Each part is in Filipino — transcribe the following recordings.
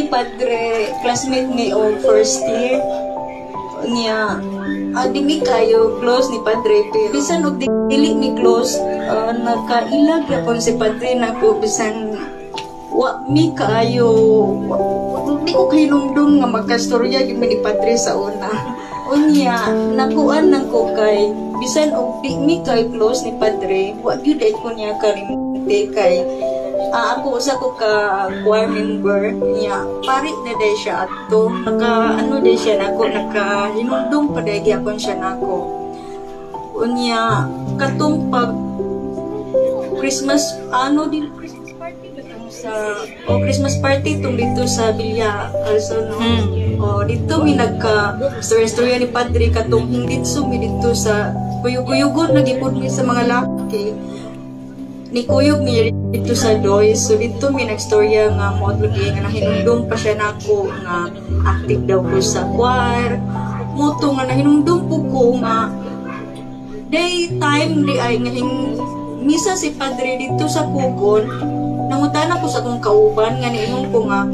ni Padre, classmate ni o first year niya. Di mi kayo close ni Padre, pero bisan og dili mi close, nakailag yapon si Padre nako bisan wa mi kayo, di ko hinumdum nga magkastorya gyud ni Padre sa una. Unya nakuan nako kay bisan og di mi kay close ni Padre, wa gyud ay ko niya kalimte kay ako usa ko ka choir member niya, pari na day siya ato, naka ano day siya nako, naka hinumdum pa day gyapon siya nako. Unya katong pag Christmas Christmas party sa Christmas party tung dito sa Villa also no. Dito mi nagka story ni Padre katong hindi sumi dito sa kuyog-kuyugon nagipod mi sa mga laki. Ni kuyog mi dito sa Doy, so dito mi nagstorya nga mo lagi nga nahinumdum pa siya nako nga active daw ko sa choir. Moto nga nahinumdum po ko nga daytime di ay nga misa si Padre dito sa Kugon. Nangutan ako sa akong kauban nga niingon ko nga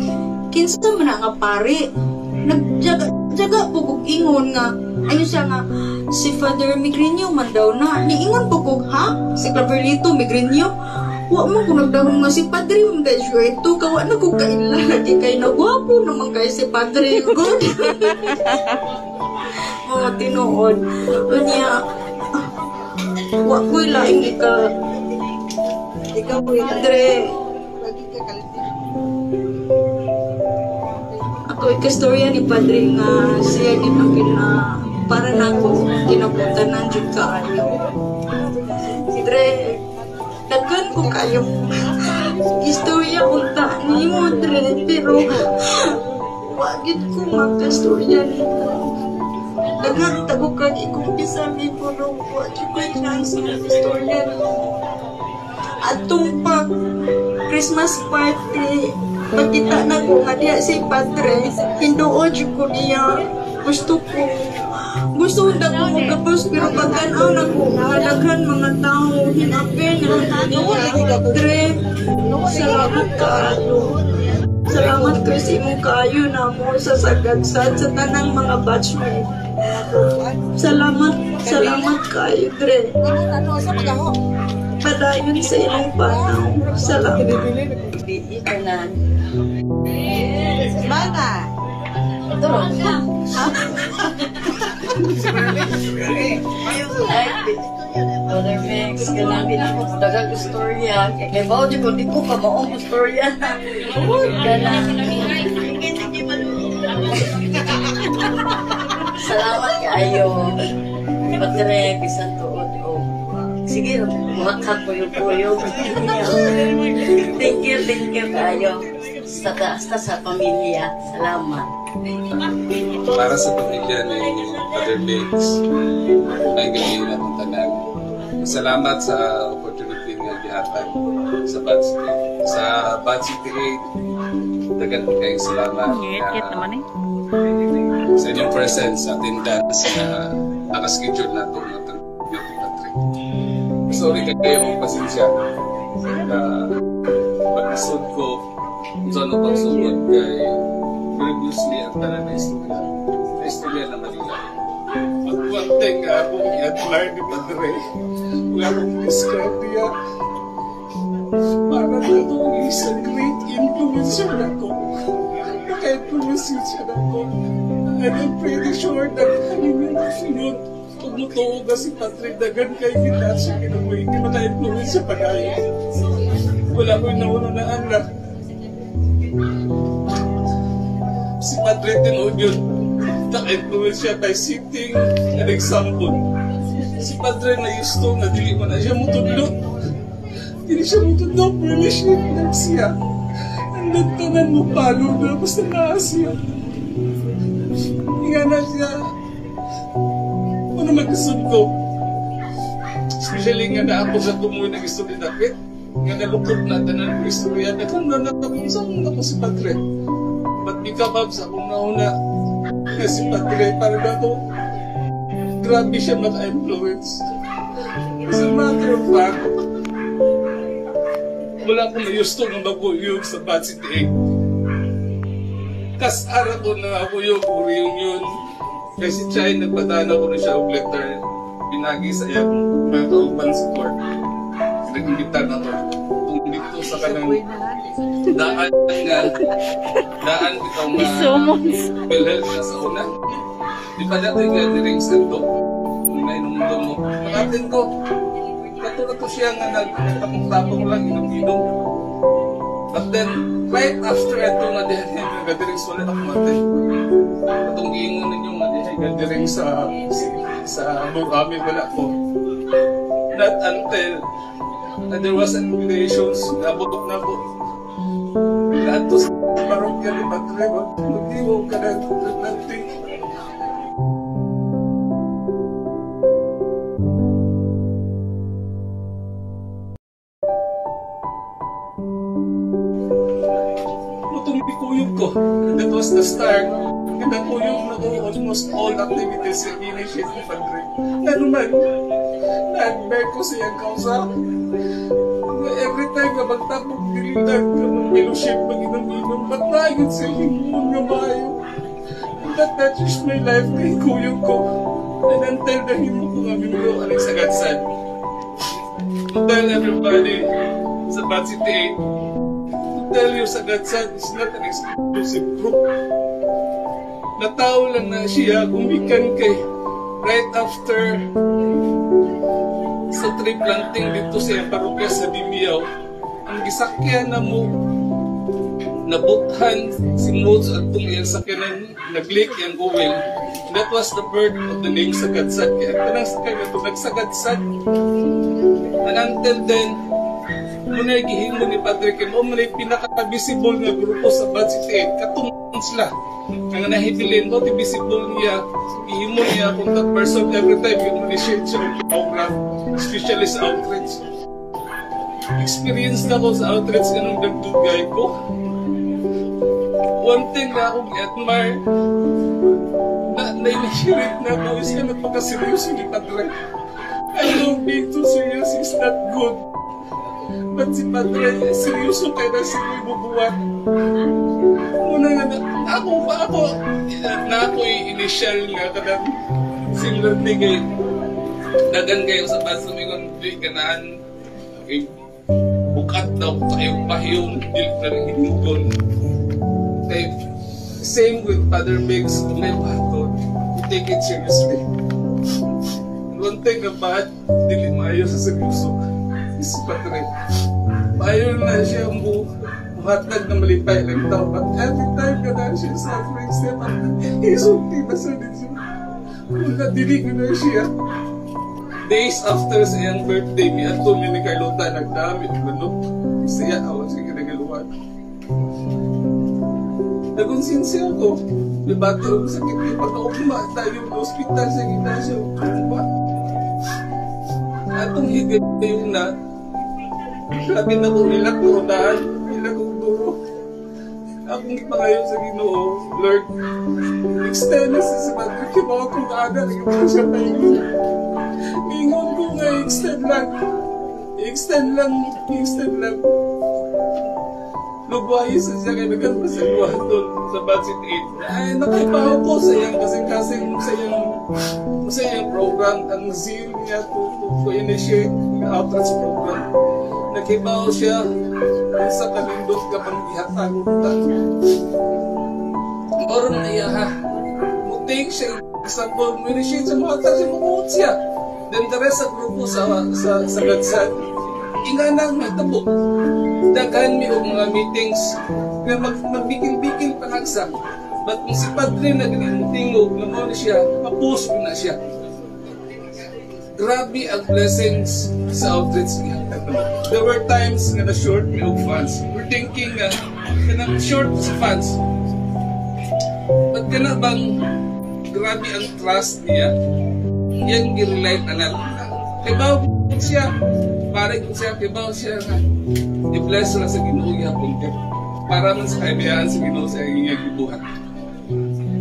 kinsa man nga pare nagjaga po kog ingon nga ayun siya nga si Father Migrinio man daw na niingon po kog ha si Claverlito Migrinio wa mo ko nagdahon nga si Padre mo dahil siya ito kawa na ko kailagi kay nagwapo naman kay si Padre good. Tinuod niya wa ko'y laing ikaw Padre ako ikastorya ni Padre nga siya ginakil na para na ako kinabutan ng Diyod kaayo. Padre daghan ko kayo istorya unta ni mo Padre pero wagid ko magkastorya nito. Daghan tago kag ikumpisa mi pero wagid ko chance na istorya nito. Atong pag Christmas party pagkita na ko nga diya si Padre hinduod ko niya gusto na ko magkapos pero pagkanaw na ko daghan mga tao hinapin Padre salamat kayo salamat ko sa imong kayo na mo sa sagadsad sa tanang mga batchmate salamat kayo Padre padayon sa inyong panaw. Salamat. Mana? Brother Mix, kailangan ako dagang istorya. Kaya ba, di ko ka maong istorya. Salamat kayo. Padre, bisan tuod ko. Sige, makak ko yung puyo. Thank you kayo. Sa pamilya. Salamat. Para sa pamilya ni Father Biggs, ay galing na kong tanan. Salamat sa opportunity nga gihatag sa Batch 3. Sa Batch 3, dagan kayong salamat sa inyong presence sa attendance na nakaschedule na itong sorry kayo mong pasensya pag-isod ko kung saan ang pagsugod kay previously ang tanan na istorya na Manila. At one thing akong i-admire ni Padre wala akong describe niya para na itong isang great influencer na ko naka-influence siya na ko and I'm pretty sure that kanilang sunod tumutuog na si Padre dagan kay kita siya kinabuhi hindi maka-influence siya pag-ayo wala ko yung nauna na anak si Padre tinood yun naka-influence siya by setting an example si Padre na yusto na dili mo na siya mutudlot hindi siya mutudlot really siya siya ang nagtanan mo palo na basta na siya nga na siya ano mag-isod ko especially nga na ako sa tumuloy ng istorya dapit nga nalukot na tanan ng istorya na kung nanatapong saan na ko si Padre ba't di kabab sa akong nauna na si Padre para na ito grabe siya maka-influence as a matter of fact wala akong mayusto ng maguyog sa Batch 8 kasara ko na ako yung reunion. Kasi siya ay nagpadana ko na siya og letter. Binagi sa iyang mga kauban sa court. Nag-imbita na ko. Kung dito sa kanang daan bitaw nga PhilHealth na sa una. Di pa dati nga niring sento. May numdo mo. Pag-atin ko, kato siya nga nagtapong-tapong lang inom-inom. But then, right after ito nga dihay nagadiring sulit ako natin. Itong giingon ninyo nga dihay nagadiring sa Murami wala ko. Not until there was an invitations nabot na po. Lahat to sa parokya ni Padre, mag-iwaw ka na natin. Kuyog ko. That was the start. Kinakuyog na ko almost all activities na initiate ni Padre. Nga naman, nag-bear ko siyang kausa. Every time na magtapog dilitan ka ng fellowship mag-inom-inom, ba't na yun sa himun nga maayo? That touches my life kay kuyog ko. And until the himo ko nga mimuro aling sa Gatsan. To tell everybody sa Bad City 8, tell you sa Gatsan is not an exclusive group. Natao lang na siya gumikan kay right after sa tree planting dito sa parokya sa Bimiyaw. Ang gisakyan na mo nabuthan si Mods at itong iyang sakyanan nag-leak yung oil. That was the birth of the name Sagadsag. Kaya tanang sakay na ito nagsagadsag. And until then, muna yung gihimo ni Padre Kim, muna yung pinaka-visible nga grupo sa Bad City 8. Katungkol sila. Ang nahibilin mo, visible niya, gihimo niya kung that person every time yung initiate siya ng program, especially sa outreach. Experience na ko sa outreach ganong dagdugay ko. One thing na akong i-admire, na-initiate na ako is ka nagpakaseryoso ni Padre. I know being too serious is not good. But si Padre, seryoso kayo na sila ibubuhat. Muna nga na, ako'y initial nga kanang similar ni kay dagan kayo sa basa mingon di kanaan kay bukat daw kayong pahiyong dilit na rin hinugon. Kay same with Father Biggs, may bato, we take it seriously. One thing about dili maayo sa seryoso is Padre. Maayo na siya ang buhatag na malipay lang tao. But every time ka na siya suffering siya, isulti na sa ninyo. Kung nadilig na siya. Days after sa iyang birthday, may ato ni Carlota nagdami ang manok. Siya, awan siya kinagaluhan. Nagkonsinsya ako. Nabati ako sakit niya. Pagkaugma tayo ng hospital sa gina siya. Tumba. Atong higay yung na sabi na ko nila kurunaan, nila kong duro. Akong ipangayon sa Ginoo, Lord, extend na sa Padre Kibaw kung kaadar, ikaw siya tayo. Mingon ko nga, extend lang. Lugwahi sa siya kay nagkapasaluhan doon sa Bad City 8. Ay, nakipaw ko sa iyang kasing-kasing sa iyang program, ang zeal niya to initiate ng outreach program. Nakibaw siya sa kalindot ka pang ihatag. Oron na iya ha. Mutik siya example, minishit siya mahatag siya, mamuot siya. Then the rest sa grupo sa Gadsad, inganang may tabo. Daghan mi og mga meetings na magbikil-bikil panagsa. But kung si Padre na tingog na mo na siya, mapus ko na siya. Grabe ang blessings sa outreach niya. There were times nga na-short me og funds. We're thinking nga short sa funds. But kana bang grabe ang trust niya? Yan gi-relate na natin. Kibaw siya. Parang siya, kibaw siya nga. I-bless na sa Ginoo niya punti. Para man sa kaibayaan sa Ginoo sa iyong gibuhat.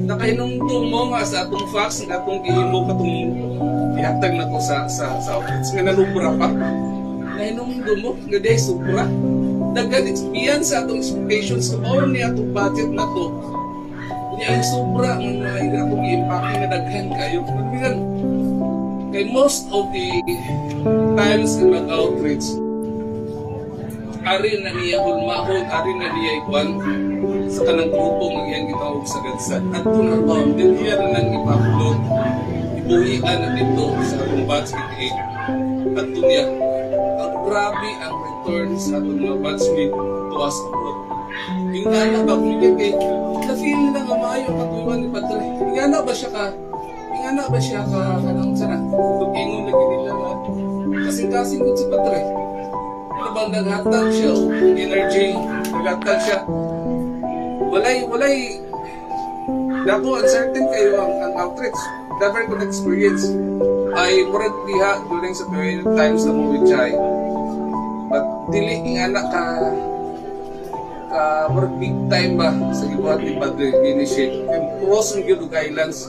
Nakahinungtong mo nga sa atong facts nga atong gihimo katong ihatag na ko sa outreach nga nalubra pa. Nahinungtong mo nga day sobra. Daghan experience sa atong expectations kung ano ni atong budget na to. Yung sobra nga akong i-impake na daghan kayo. Kay most of the times na mag-outreach, ari na niya hulmahon, ari na niya ikwan sa kanang grupo ng iyang gitawag sa gadsat. At kung ang din iya na nang ipapulot, ibuhian na dito sa atong batch 88. At niya, ang grabe ang return sa atong mga batchmate to us abroad. Yung nga ba, na-feel na nga maayo ang katuiwan ni Padre. Yung nga ba siya ka kanang sana, tugingon lagi nila nga. Kasing-kasing ko si Padre. Ano bang naghatag siya o energy, naghatag siya. Walay, dako uncertain kayo ang outreach. Never could experience. I worked diha during sa period of times na mo with Jai. But dili nga na ka work big time ba sa gibuhat ni Padre initiate. Cross ng Gilug Islands.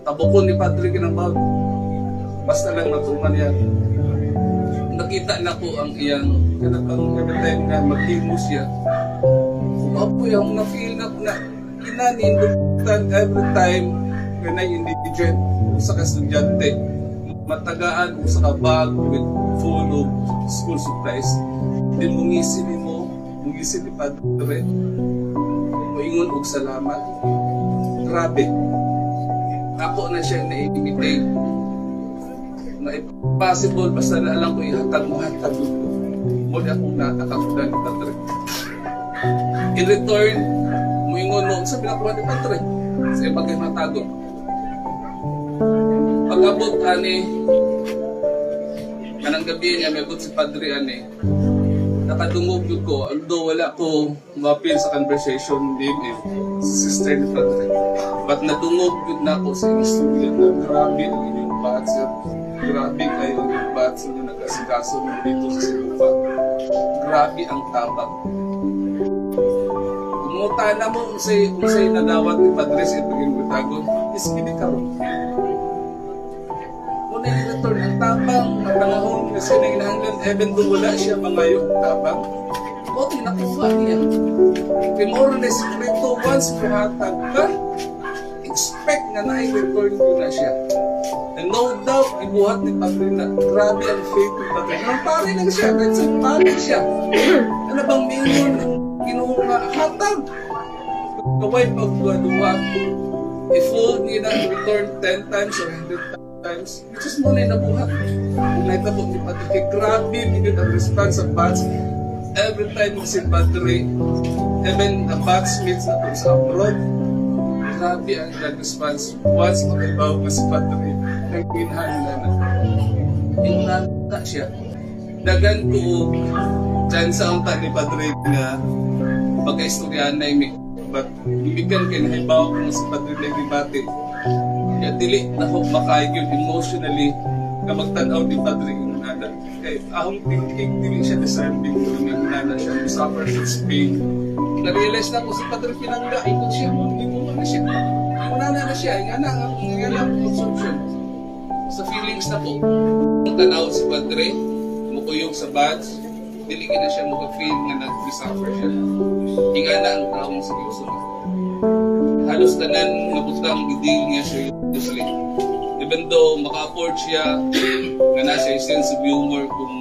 Tabukon ni Padre kinabawd. Basta lang natuman yan. Nakita na ko ang iyang kanapang every time na maghimo siya. Apo yung na-feel na ko na inanindutan every time when I indigent sa kastudyante. Matagaan ko sa bag with full of school supplies. Then mungisin ni Padre. Moingon og salamat. Grabe. Ako na siya na-imitate. Na impossible basta na alam ko ihatag mo. Muli akong natakakudan ni Padre. In return, moingon mo sa pinakuha ni Padre. Sa ibagay matago. Pag-abot ani, kanang gabi niya may abot si Padre ani. Nakadungog yun ko, although wala ko mapil sa conversation din sa sister ni Padre. But nadungog yun na ako sa istorya na grabe ang inyong batsa. Grabe kayo ang batsa na nag-asikaso mo dito sa Silupa. Grabe ang tabang. Kumuta na mo kung sa'yo nadawat ni Padre sa itong Butagon, is kinikaroon. Muna yung return ang tabang, matangahon kasi na inahanglan, even though wala siya mangayong tabang, o tinakuha niya. Kaya more or less, krito, once kuhatag ka, expect na na-return ko na siya. And no doubt, ibuhat ni Padre na grabe ang faith ni Padre. Ang pare lang siya, kahit sa pare siya. Ano bang mingon ng kinuha hatag? Kaway pagduwa, i-fold niya na return 10 times or 100 times, which is muna yung nabuhat. Naitabot ni Padre, kaya grabe mingon ang response sa batch. Every time si Padre, even the batchmates na po sa abroad, grabe ang response. Once makibaw ka si Padre, nag-inhanda na. Inhanda siya. Dagan ko dyan sa unta ni Padre na pagka-istoryahan na imi. But ibigan kayo nahibaw ko si Padre na ibati. Kaya dili na ho makaig yun emotionally na magtanaw ni Padre yung inhanda. Kaya ahong thinking, dili siya deserving kung yung inhanda siya. He suffers his pain. Na-realize na ko si Padre pinangga, ikot siya. Na siya. Unana na siya, nga ang consumption. Sa feelings na po. Ang tanaw si Padre, mukuyog sa badge, diligin na siya mukha-feel nga nag-suffer siya. Hinga na ang taong seryoso na. Halos tanan nabutang gidil niya seriously. Even though maka-afford siya, nga nasa yung sense of humor kung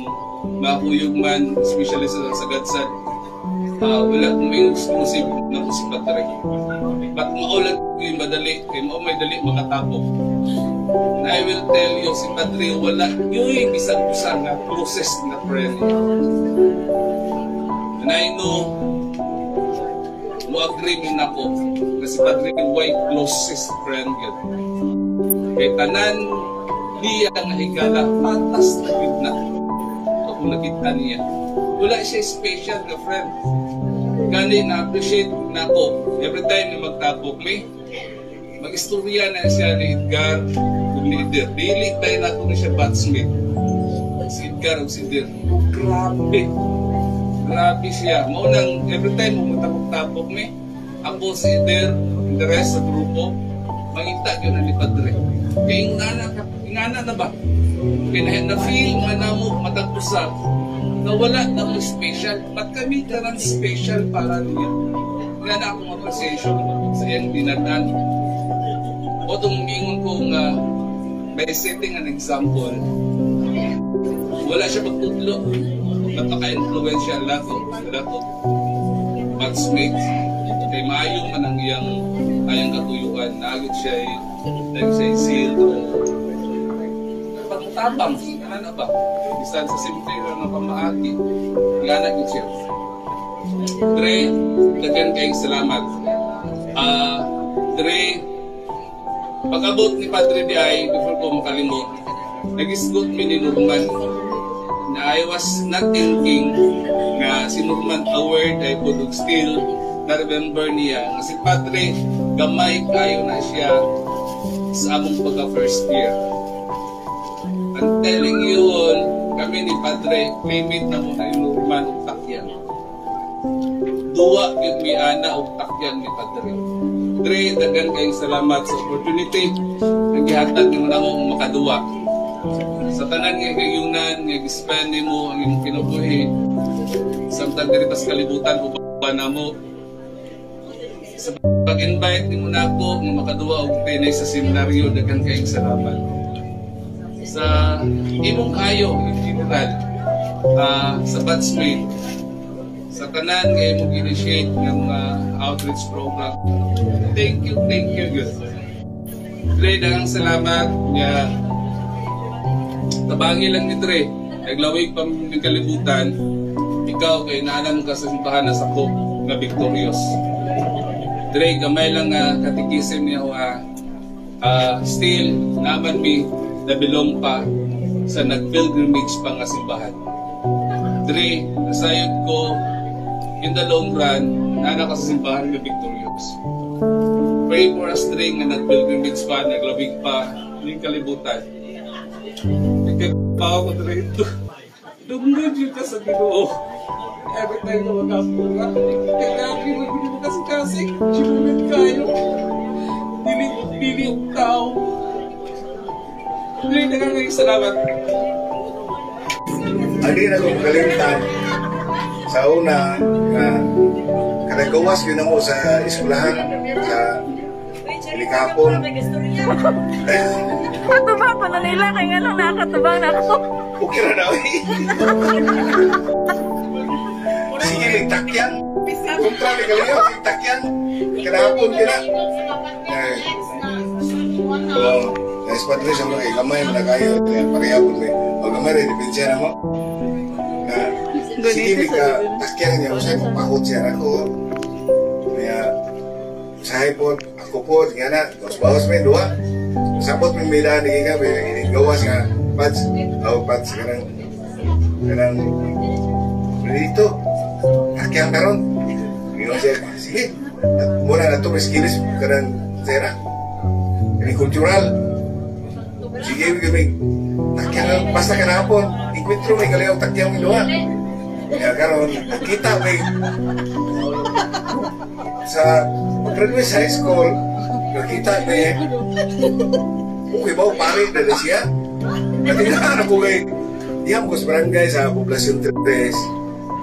makuyog man, especially sa gadsat, wala kong may exclusive na po si Padre. But maulat yung madali, kaya may dali makatapok. And I will tell you, si Padre wala yung isang na process na friend. And I know, mo agree mo na ko, na si Padre way closest friend yun. Kaya tanan, diya nga higala, patas na yun na. Ako nakita niya. Wala siya special na friend. Gani na-appreciate na ako. Every time na magtapok may mag-istorya na siya ni Edgar kung ni Eder. Dili tayo na ako na siya batchmate. Si Edgar o si Eder. Grabe. Grabe siya. Maunang every time magtapok may ako si Eder and the rest sa grupo mangita yun na ni Padre. Kaya ingana na ba? Kaya na-feel nga na mo matagpusan na wala na mo special. Ba't kami karang special para niya? Wala na akong appreciation sa iyang dinatan. O itong ingon ko nga, by setting an example, wala siya magtudlo. Napaka-influential lahat of batchmates. Kay maayo man ang ayang katuyuan, naagit siya ay seal. Pagtabang, ano ba? Bisan sa simple ng pamaagi, ianagit siya. Dre, daghan kayong salamat. Dre, pag-abot ni Padre Di, before ko makalimot, nag-isgot mi ni Norman na I was not thinking nga si Norman aware ay pudog still na-remember niya nga si Padre gamay kayo na siya sa among pagka-first year. I'm telling you all, kami ni Padre, limit na muna yung Norman o takyan. Duwa yung mi ana o takyan ni Padre. Dre, dagan kayong salamat sa opportunity na gihatag ni mo na mong makaduwa. Sa tanan nga kayunan, nga gispend mo ang iyong kinabuhi. Samtang diritas kalibutan o ba na mo. Sa pag-invite ni mo na ako nga makaduwa o pinay sa seminaryo, dagan kayong salamat. Sa imong kayo, in general, sa batchmate, sa tanan nga imong initiate ng outreach program. Thank you, good. Dre, dagang salamat nga tabangi lang ni Dre, naglawig pa ng kalibutan, ikaw kay naalam ka sa simbahan na sakop na victorious. Dre, gamay lang katikisim niya still naman mi na belong pa sa nag-pilgrimage pa nga simbahan. Dre, nasayod ko in the long run, nana ka sa simbahan na victorious. Pray for us, Dre, nga nag-pilgrimage pa, naglawig pa ng kalibutan. Nagkakabawa ko na rin ito. Dumulod yun ka sa Ginoo. Every time na magkapura. Kaya hindi mo kasi simulit kayo. Dili yung tao. Dili na nga salamat. Hindi na kong kalimutan. Sa una, kanagawas yun mo sa eskwelahan, sa Ilikapon. Patubang pa na nila, kaya nga nakatubang na ako. Okay na daw eh. Sige, nagtakyan. Kontra ni Galiyo, nagtakyan. Kanapon kina. Guys, Padre, sa mga ikamay, manakayo. Parehapon ko eh. Pag gamay rin, dipensya na mo. Sige, nagtakyan niya. Usay mo, pakot siya ako. Kaya, usahay po, ako po, nga na, bawas may dua. Sabot may milaan ni Giga, may gawas nga, Pads, Pads, kanang, dito, takyang karon. Ginoon siya, sige, muna na ito, may skills, kanang, sera, kanang kultural. Sige, may takyang, basta kanapon, ikwitro may kalayaw takyang may dua. Kaya karon, kita may, sa pag-graduate sa high school, nakita may, okay ba, pare na siya? Natinaan ako kay, diyan ko sa barangay sa Poblasyon 3,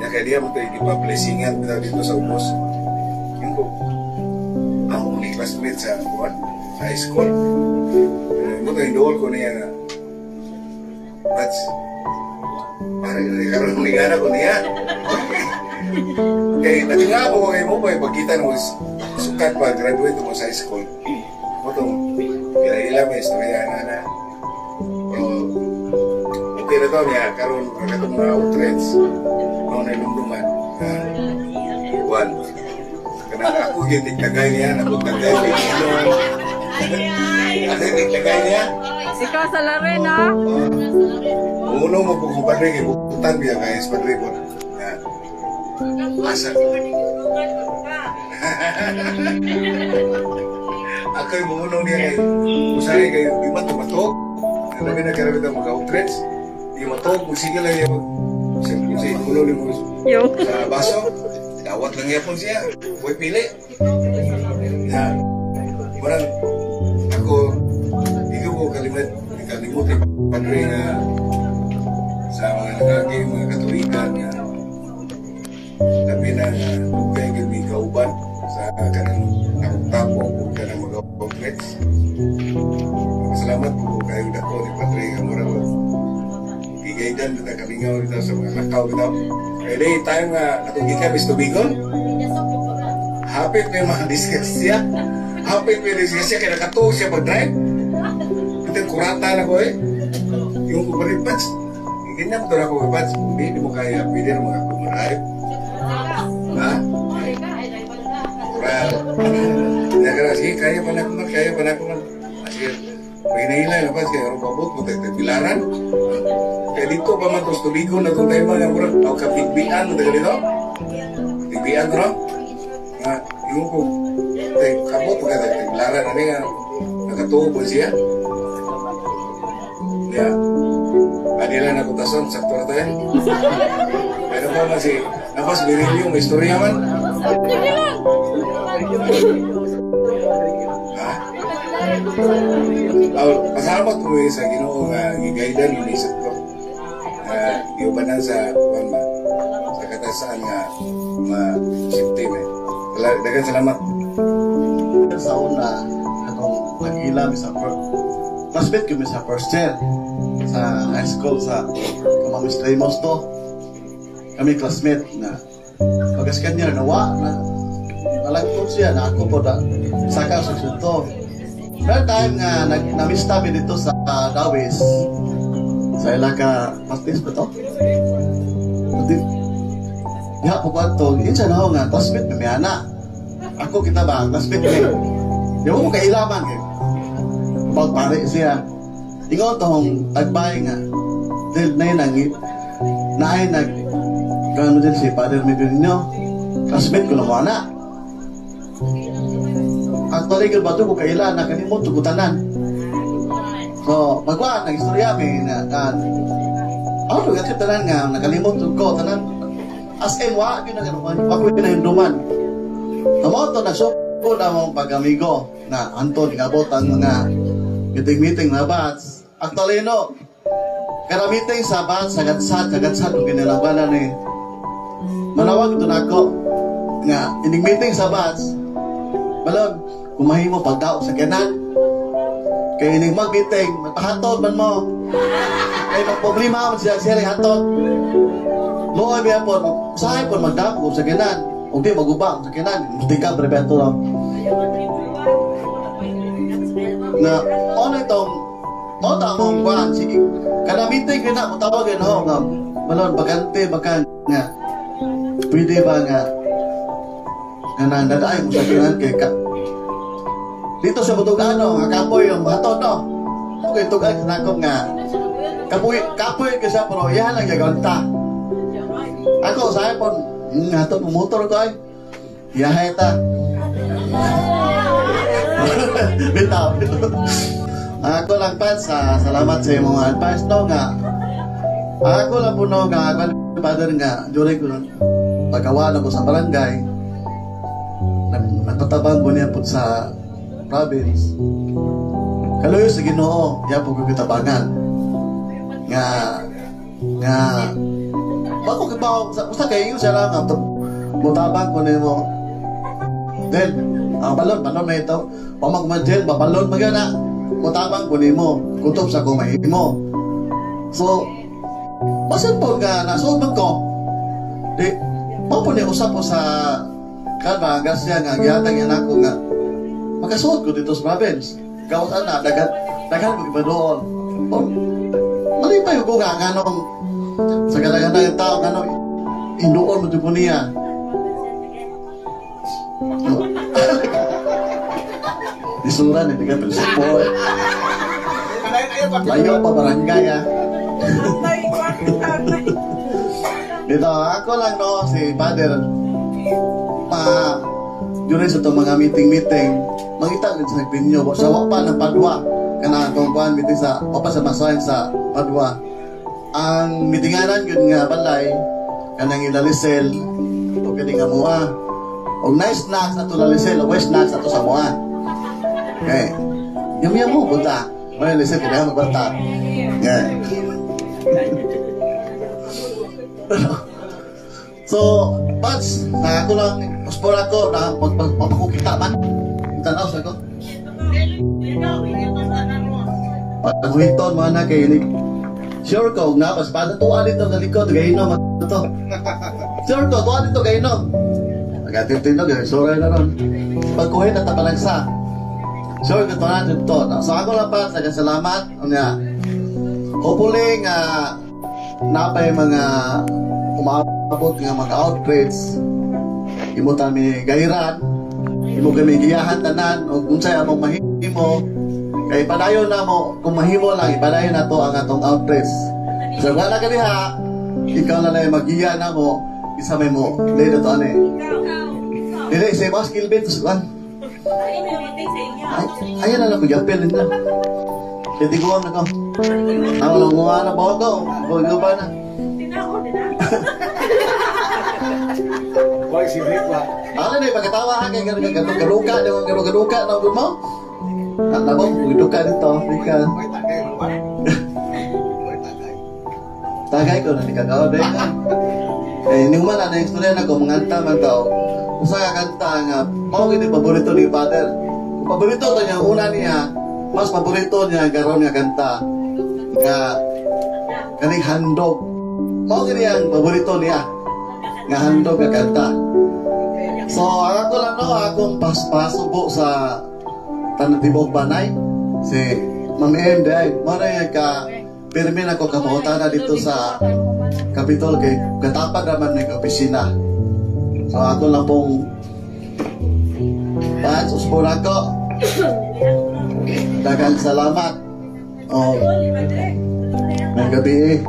kaya diyan mo ito ipa-blessingan dito sa Umos. Yun ko, ako ni classmate sa high school. Ito yung dool ko niya na, Bats, pare, karoon nagana ko niya. Kaya natinga ako kay mo ba, pagkita mo, sukat pa, graduate mo sa high school. Itong ilang may istorya na okay na ito niya, karoon itong mga outlets noong nalumduman buwan. Karena ako yung tiglagay niya, nakutlagay niya ako yung tiglagay niya. Ikaw sa Laren, ha? Uno mo po kung padre, ibukutan niya guys, padre po. Asa. Ako yung munong niya kay usahay kay di man tumatog. Alam na karabit ang mga outlets. Di matog, musika lang niya mag sa itulo ni mo sa baso. Dawat lang niya po siya. Huwag pili. Yan. Marang ako, hindi ko kalimut yung padre na sa mga nagaging mga katolikan na labi na kaya may kauban sa Kaibigan kita kabingaw dito sa mga lakaw dito. Kaya di tayo nga natugi ka bis tubigon. Hapit may mga disgrasya. Hapit may disgrasya kaya nakatuog siya pag-drive. Ito kurata na ko eh. Yung ko pa rin, Pats. Ganyan mo ako, Pats. Hindi mo kaya pwede na mga kumarive. Ha? Kural. Sige, kaya pa na kuman. Sige, may nahila na Pats. Kaya rumabot mo tayo pilaran. Kaya dito pa man tos tubigo na itong tayo mga mura. O kapigbian mo tayo dito. Pigbian ko, no? Nga, yung ko. Kabot mo tayo pilaran. Ano nga, nakatuo po siya. Ya, adilan aku tason sektor teh. Pero pa masih napas birilyo may istorya man. Pasalamat ko sa Ginoo nga gigaydan ni sektor. Giubanan sa kuan ba. Sa katasaan nga ma-safety me. Dagan salamat. Sa una atong nag-ilam sa classmate kami sa first year sa high school sa Kamamis Ramos to. Kami classmate na pagkaskan niya nawa na nalagpon siya na ako po da saka sa sunto. That time nga namista mi dito sa Dawis sa Ilaka Pastis ba to? Ya po ba to? Insa na ako nga classmate mi ana. Ako kita ba classmate mi. Di mo kailaman eh. Pagpare siya. Ikaw itong tagbay nga. Dahil na yun naay kano din si Father Medyo ninyo. Classmate ko na mo anak. Actually, ba ito ko kailan na kanimot tugutanan. So, magwaan, nag-istorya may ako nag-atip tanan nga, nakalimot ko tanan. As in, wala yun na pakuwi na yung duman. Namoto, nagsuko na mong pag-amigo na Anton, ngabot ang mga meeting na bats. Actually, no, kada meeting sa bats, kagatsat, kung kinalabanan eh. Manawag ito na ako, nga, ining meeting sa bats, balog, kumahi mo pagdaog sa kanan. Kaya ining mag-meeting, magpahatod man mo. Kaya magproblema mo siya hatod. Luoy biya po, usahay po magdaog sa kanan. Kung di magubang sa kanan, musti ka, prebeto lang. Na ano itong tamang kuhan, sige kada meeting na mutawagan ho nga malon bakante bakan nga pwede ba nga nandadaay mo sa kinan kay ka dito sa Butugano nga kapoy yung hatod no okay tugay kanakop nga kapoy kasi pero yan lang gagawanta ako sa ipon hatod mo motor ko ay yahay ta bitaw. Ako lang pa salamat sa mga advice no nga. Ako lang po no nga father nga during ko pagkawan ako sa barangay. Nagpatabang ko niya po sa province. Kaloy sa Ginoo, ya po ko kitabangan. Nga bako kibaw usa kayo siya lang mutabang ko nimo. Then balon na ito. Pamagmadyan, babalon magana. Mutabang ko nimo. Kutob sa kumahin mo. So, basan po nga nasuod ko. Di, mo po niya usap po sa kanba, gasya nga, giyatang yan ako nga. Magkasuod ko dito sa province. Kawasan na, dagan ko iba doon. Mali pa yung nga, nganong, sa ganda-ganda yung tao, nganong, induon mo po niya. Disuran hindi ka support. Layo pa barangay Dito ako lang no si Father during sa itong mga meeting mangita din sa pinyo sa wapa ng Padua kana itong kuhan meeting sa wapa sa masahin sa Padua ang meetinganan yun nga balay kanang ilalisel o kini nga mua o nice snacks ato lalisel o west snacks ato sa mua. Okay. Yung mo, punta. May listen, kailangan magbanta. Yan. So, Pats, ako lang, sport ako na magpapakukita man. Tanaw sa ko. Paghuhiton mo na kayo ni Sure ko, nga, mas pada tuwa dito sa likod, gainom ito. Sure ko, tuwa dito, gainom. Nagatintinog, sorry na ron. Pagkuhin at tapanagsa. Sure ko, tuwa dito. So ako lang pa, salamat. Hopefully, nga, napay mga umabot nga mga outbreaks. Imo kami gairan, imo kami giyahan tanan, o kung sa'yo among mahimo. Kaya padayon na mo, kung mahimo lang, ipadayon na to ang atong outbreaks. So wala ka diha, ikaw na lang mag-iya na mo, isa may mo, dito to ano eh. Dili, say mo, skill bit, susuan. Ayan na lang, magyapil nila. Kaya tiguan na ko. Ang mga na ba ko, bago ba na? Why si Rick ba? Ano na, pagkatawa ha, kaya garuga, garuga na ulo mo. Nabo, garuga dito, ikaw. Why tagay mo ba? Why tagay? Tagay ko na, ikagawa ba yun. Eh, hindi mo na na-explain ako, manganta man tao. Usa ka kanta nga, mao gini paborito ni Father. Kung paborito to niya, una niya, mas paborito niya, garon nga kanta. Nga, kaning handog. Mao gini ang paborito niya. Nga handog nga kanta. So, ako lang no, akong pasubo sa Tanatibok Banay. Si Ma'am Enday, mara yung pirmin ako kamuhutana dito sa Capitol kay katapad naman ng opisina. So ako lang pong suspon ako. Daghang salamat. May gabi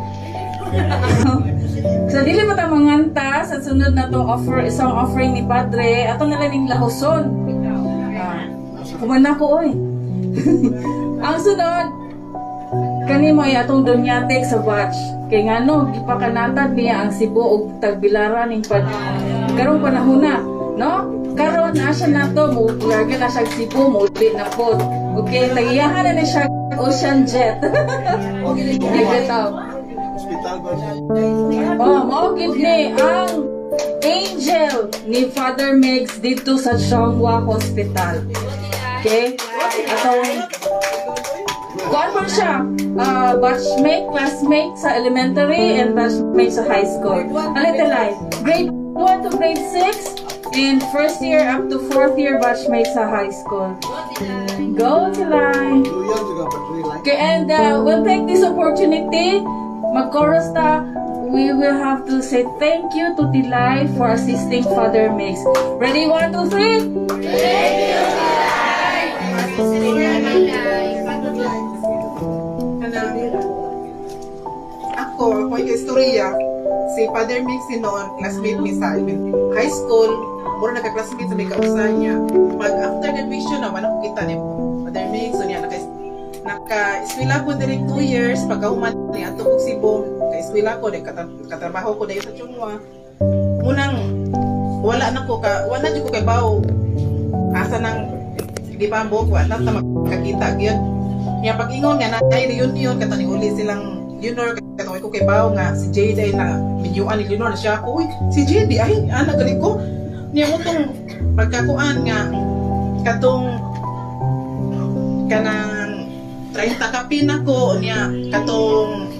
So dili mo ta manganta sa sunod na to isang offering ni Padre ato na lang ning lahuson. Kumana ko oy. Ang sunod kani mo atong dunyatek sa batch kay ngano gipakanatad niya ang Cebu og Tagbilaran ning karong panahon na, no? Karon na siya nato mo larga na siya Cebu mo uli na pod. Okay, tagiyahan na siya ocean jet. Bitaw. Hospital ba? Mao gid ni ang angel ni Father Megs dito sa Chongwa Hospital. Okay? Atong kuan pa siya, batchmate, classmate sa elementary and batchmate sa high school. Alitalay, grade 1 to grade 6 and first year up to 4th year batchmate sa high school. Go Tilay! Okay, and we'll take this opportunity, mag-chorus ta, we will have to say thank you to Tilay for assisting Father Megs. Ready, 1, 2, 3? Thank you, Ako yung istorya, si Father Megs noon, classmate mi sa high school, mura nagka-classmate sa may kausahan niya. Pag after graduation naman ako kita ni Father Megs, so niya naka-eskwela ko direct 2 years, pagkahuman ni ato kong Cebu, ka-eskwela ko, katrabaho ko dahil sa Chongwa. Munang, wala na dyan ko kay Bao, asa nang, di ba mo, wala na makakita, yun. Kaya pag-ingon nga, na-ay reunion, kataning uli silang Leonor, kataway ko kay Bao nga, si Jade ay na minyuan ni Leonor na siya ako, uy, si Jade, ay, anak galing ko. Niya mo itong pagkakuan nga, katong, kanang 30 kapin ako, niya, katong,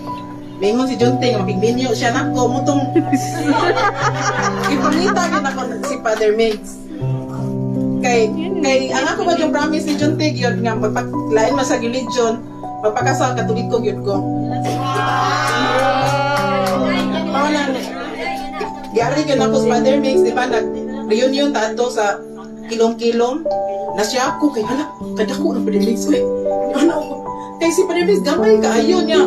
mingon si Junting, mapigminyo siya na ako, mo itong, ipangita yun ako si Father Megs. Kay, ang ako ba yung promise ni Junting, yun nga, magpaglain mo sa religion, magpakasal katulik ko, yun ko. Mawalan, gari yun ako sa Father Megs, di ba, nag-reunion tato sa kilom-kilom, na siya ako, kay hala, kadako ng Father Megs, uy, ano ako, kay si Father Megs, gamay ka, ayun niya,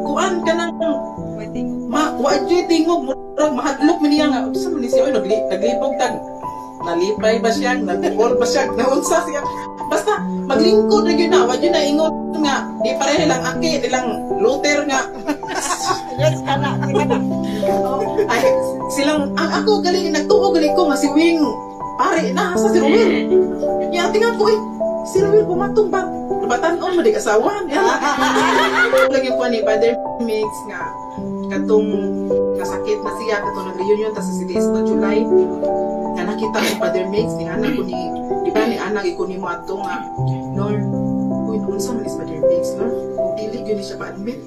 kuan ka ng, wadyo tingog, mahadlok mo niya nga, saan mo ni siya, naglipog tag, nalipay ba siya, nagpupol ba siya, naunsa siya, basta, maglingkod na yun na, wadyo na ingon nga, di pareho lang aki, nilang Luther nga. Yes, kana. Ay, silang, ako galing, nagtuo galing ko, nga si Wing, pare, na, sa si Ruel. Yan, tingnan ko, si Ruel pumatong ba? Batanon mo, di kasawan. Lagi po ni Father Megs nga, katong nasakit na siya, katong nag-reunion, tas sa 6 na July, nga nakita ni Father Megs, ni anak ko ni, di ba ni anak, iko ni mo ato nga, Nor, uy, noon sa malis Father Megs, Nor, kung dilig yun siya pa-admit.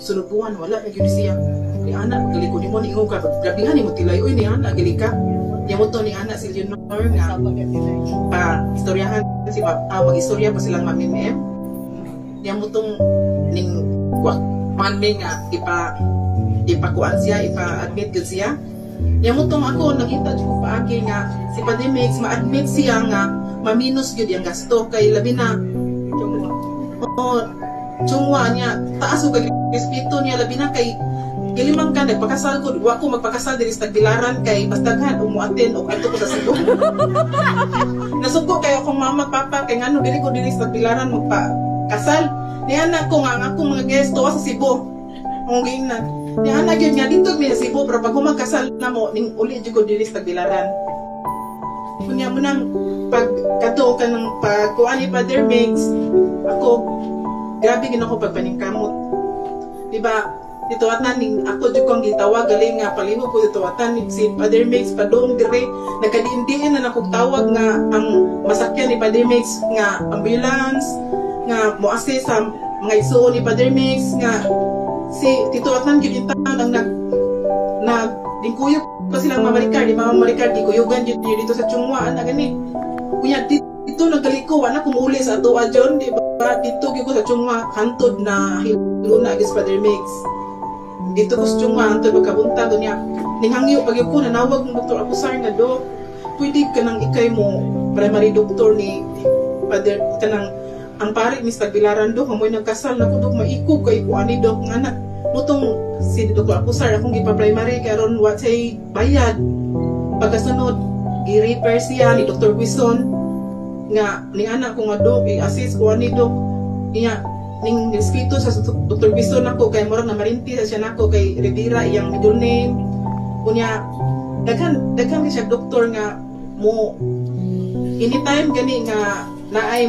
sunod buwan wala na gyud siya. Ni ana gali ko nimo ningon ka gabihan nimo tilay oy ni ana gali ka. Nya mo to ni ana si Leonor nga istoryahan si mag-istorya pa silang mamimem. Nya mo tong ning manming nga ipakuan siya, ipa-admit gyud siya. Nya mo tong ako nakita jud ko paagi nga si Padre Megs ma-admit siya nga maminus gyud yang gasto kay labi na chungwa niya taas ug respeto niya labi na kay gilimang ka nagpakasal ko wa ko magpakasal diri sa Tagbilaran kay mas daghan umuaten og adto ko sa Cebu. Nasugo kay akong mama papa kay ngano diri ko diri sa Tagbilaran magpakasal. Ni anak ko nga akong mga guest sa Cebu. Ang giingnan. Ni anak gyud nga dito mi sa Cebu pero pag magkasal na mo ning uli jud ko diri sa Tagbilaran. Kunya mo nang pag kato ka ng pagkuan ni Father Megs ako grabe gid ako pagpaningkamot. Diba? Dito atan ning ako jud kong gitawag galing nga palihog ko dito atan si Father Megs padong dire nagkadiin na nakog tawag nga ang masakyan ni Father Megs nga ambulance nga mo-assist sa mga isuo ni Father Megs nga si Tito Atan gyud yung taon ang nagdingkuyog pa silang Mama Maricar di kuyugan jud dito sa Chungwa ana gani kunya dito nagaliko wala kumuli sa ato adyon di ba dito gyud ko sa Chungwa hantod na hiluna gis Father Megs dito ko sa Chungwa hantod magkabuntag niya ning hangyo pag ko nanawag ng Dr. Abusar nga do pwede ka nang ikay mo primary doctor ni Father kanang ang pare ni Tagbilaran do kamoy nagkasal na kudog maikog kay kuani do nga na mutong si Dr. Abusar akong gipa-primary karon wa say bayad pagkasunod gi-repair siya ni Dr. Quison nga ni anak ko nga do i-assist ko ani do iya ning respeto sa Dr. Quison ako kay murag na marinti sa siya nako kay Rivera iyang middle name unya daghan siya doktor nga mo anytime gani nga naay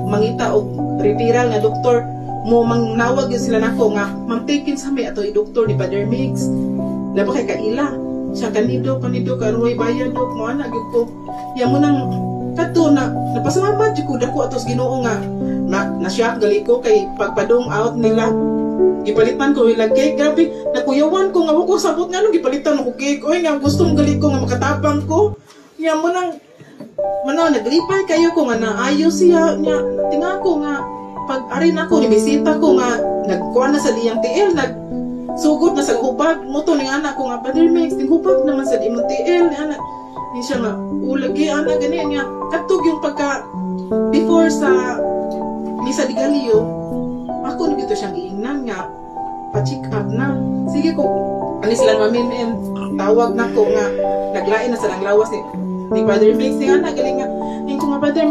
mangita og referral nga doktor mo mangnawag yun sila nako nga mamtakin sa may ato i-doktor ni Father Megs na ba kay kaila siya kanido karoy bayan dok mo ana gyud ko ya mo nang kadto na napasalamat jud ko dako atos Ginoo nga na siya gali ko kay pagpadong out nila gipalitan ko ila cake grabe nakuyawan ko nga ko sabot nga nung gipalitan ko cake oy nga gustong gali ko nga makatapang ko ya mo nang manaw naglipay kayo ko nga naayo siya nya tinga ko nga pag arin ako ni bisita ko nga nagkuha na sa diyang TL nagsugod na sa hubag mo to ning anak ko nga Father Megs ning hubag naman sa imong TL ni anak ni siya nga ulagi anak gani nya katog yung pagka before sa Misa di Galileo ako nagito siyang giingnan nga pa-check up na sige ko ani sila mamim tawag na ko nga naglain na sa lang lawas ni Father Megs ni anak galing nga ning ko nga Father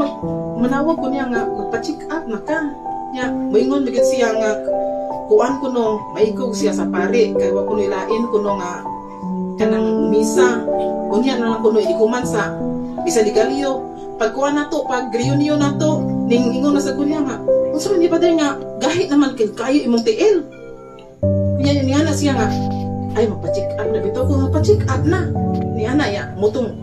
manawag ko niya nga magpa-check up na ka niya moingon bigit siya nga kuan ko no maikog siya sa pare kay wa ko nilain ko no nga kanang misa unya na lang ko no ikuman sa Misa di Galileo pag kuan nato pag reunion nato ning ingon na sa kunya nga unsa man ni Father nga gahit naman kayo imong TL niya ni ana siya nga ay magpa-check up na bitaw ko magpa-check up na ni ana ya mutong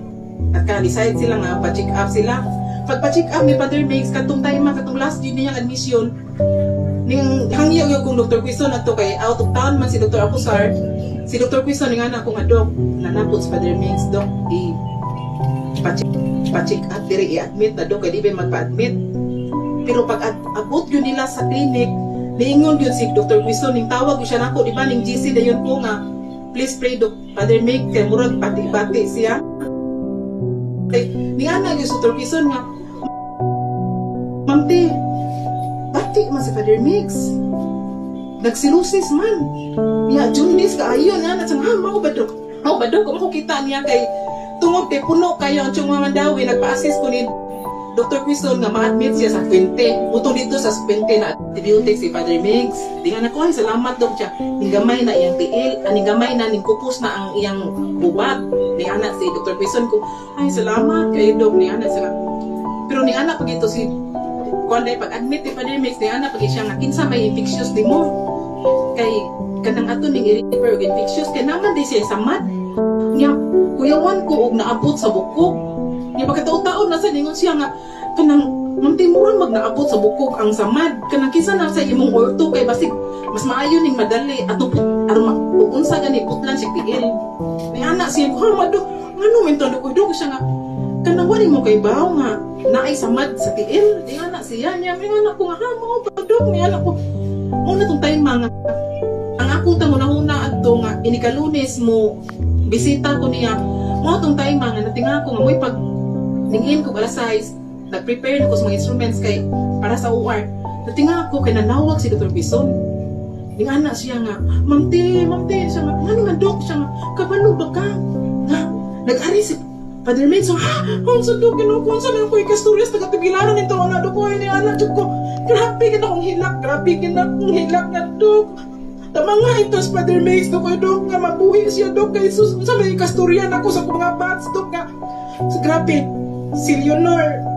at ka-decide sila nga pa-check up sila pagpa-check up ni Father Megs katong time katong last year niya admission ning hangyo yung kung Dr. Quison ato kay out of town man si Dr. Abusar si Dr. Quison ning ana ko nga dok nanapot si Father Megs dok pa-check up diri i-admit na dok kay di ba magpa-admit pero pag abot yun nila sa clinic niingon yun si Dr. Quison ning tawag yun siya nako di ba ning GC dayon ko nga please pray dok Father Megs kay murag pati-pati siya ni ana yung Dr. Quison nga Mamti bati man si Father Megs nagsilusis man ya jundis kaayo na na sang mao badok kung ko kita niya kay tungod kay puno kayo ang tiyong mga dawi nagpa-assist ko ni Dr. Quison nga ma-admit siya sa 20 utong dito sa 20 na antibiotic si Father Megs di nga nako ay salamat dok siya ning gamay na iyang TL aning gamay na ning kupos na ang iyang bubat ni anak si Dr. Quison ko ay salamat kay dok ni anak siya pero ni anak pag ito si kuan day pag-admit ni Father Megs ni anak pag siya nga kinsa may infectious di mo kay kanang ato ning i-refer og infectious kay naman di siya samad nya kuyawan ko og naabot sa buko nya pagkataon-taon na sa ningon siya nga kanang Manti murang magnaabot sa bukog ang samad. Kanang kisa na sa imong orto kay basig mas maayo ning madali ato aron unsa gani putlan si tiil. Ni anak siya ko mado ngano men to dog siya nga kanang wali mo kay bawo nga naay samad sa tiil. Ni anak siya niya may anak ko nga ha mo dog ni anak ko. Una tong time mga ang akong tanguna-una adto nga inikalunes mo bisita ko niya. Mo tong time mga natinga ko nga moy pag ningin ko alas 6 nag-prepare na ko sa mga instruments kay para sa OR. Natinga ako kay nanawag si Dr. Bison. Ning anak siya nga, Ma'am T, siya nga, ano nga Dok, siya nga, kabalo ba ka? Nga, nag-ari si Father Medso, ha? Sa Dok, kinukun sa mga kuy kasturya sa taga-tigilaran nito, ang Dok ko, ini anak Dok ko. Grabe ka na akong hilak na Dok. Tama nga ito sa Father Medso ko, Dok, nga mabuhi siya Dok, kay sus, sa may kasturya na ako sa mga bats, Dok, nga. So, grabe, si Leonor,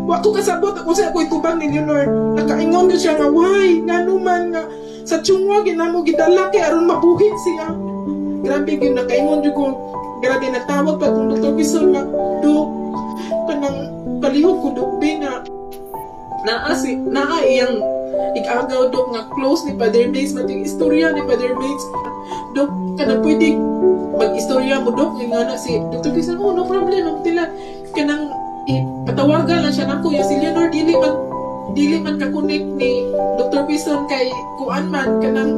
Wako kasabot ako sa ako'y tubang ni Leonor. Nakaingon ko siya nga, why? Nga naman nga, sa tiyungwa, ginamo gidala kay aron mabuhi siya. Grabe, nakaingon ko, grabe natawag pa kung Dr. Bison nga, Dok, kanang palihog ko, Dok, nga, naa iyang ikagaw, Dok, nga close ni Father Mace, mating istorya ni Father Mace. Dok, kanang pwede mag-istorya mo, Dok, nga na si Dr. Bison, oh, no problem, magtila, kanang patawagan lang siya nako yung si Leonor dili man kakunik ni Dr. Bison kay kuan man kanang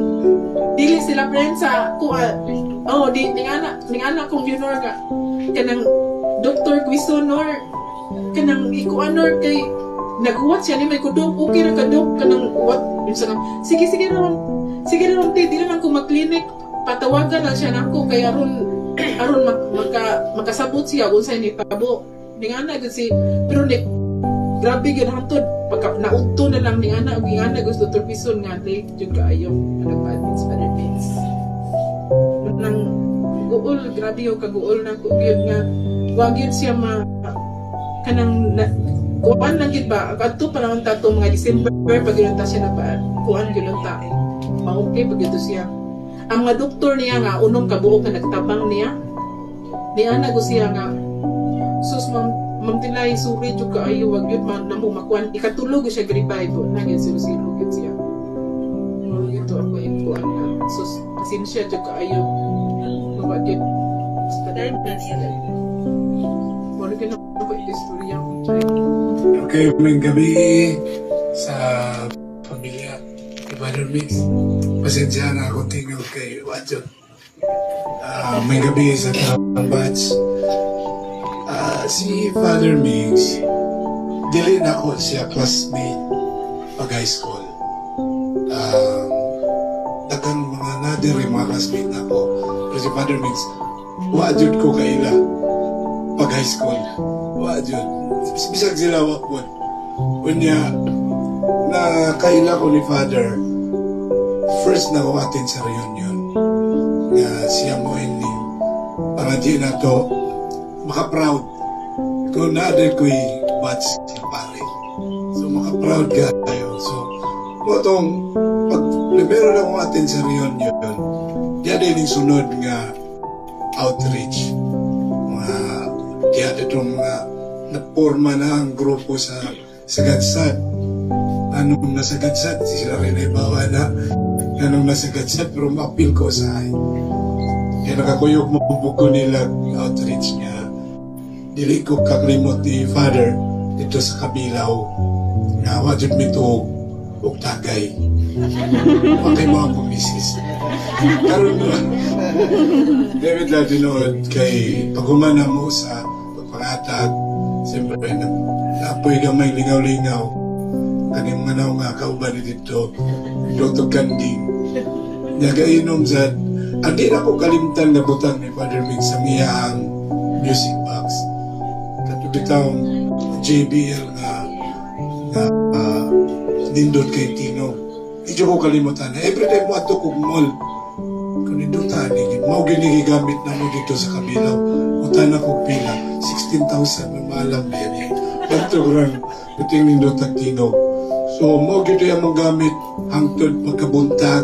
dili sila friend sa kuan ning anak kong Leonor nga kanang Dr. Bison nor kanang ikuan nor kay naguwat siya ni may kudok okay ra kadok kanang what sige ron dili man ko mag-clinic patawagan lang siya nako kay aron makasabot siya unsay ni tabo ning ana kasi pero grabe gyud hantod pagka naudto na lang ning ana ug ning ana gusto Dr. Bison nga late jud kaayo nagpa-admit sa Father Mace nang guol grabe yung kaguol na ko gyud nga wag yun siya kanang kuan lang gid ba adto pa lang tato mga December pag yun ta siya na ba kuan gyud lang ta maokay pag ito siya ang mga doktor niya nga unong kabuok na nagtabang niya ni ana go siya nga sus Ma'am Tilay, suri jud kaayo wag yun man namo makuan ikatulog siya revive na gyud siya siya. Ito ako ikuan na sus pasensya jud kaayo. Wag yun. Wala ka na ako istorya ko chay. Okay, may gabi sa pamilya ni Father Mix. Pasensya na ako tingin kay Wadjot. May gabi sa batch. Si Father Mix, dili na ako siya classmate pag high school. Dagang mga nadiri mga classmate na ako. Pero si Father Mix, wajud ko kaila pag high school. Wajud. Bisag sila wapon. Kunya, na kaila ko ni Father, first na ko atin sa reunion. Nga siya mo ending. Para di na to maka-proud. Kung na-adil ko'y batch si pare. So, maka-proud ka tayo. So, itong pag-libero na kong atin sa reunion, diya din yung sunod nga outreach. Diya din mga naporma na ang grupo sa Sagadsad. Anong nasa Sagadsad, sila rin ay bawa na. Anong nasa Sagadsad, pero ma-appeal ko sa akin. Kaya nakakuyok mabubuko nila outreach niya. Dili ko kaklimot ni Father dito sa Kabilaw nga wajud mi to og tagay pakay mga pumisis karon na David Ladinood kay pagumana mo sa pagpangatag siyempre napoy gamay lingaw-lingaw kaning manaw nga kauban dito Dr. Kanding nagainom sa andi na ko kalimtan na butang ni Father Mix sa miyang music box bitang JBL nga nindot kay Tino. Hindi ko kalimutan. Every time mo ato kong mall, kung nindotan, mau ginigamit na mo dito sa Kabilaw. Utan ako pila, 16,000 na maalam na yan. Ganto kurang biting nindot ang Tino. So, mau gito yung mong gamit hangtod pagkabuntag.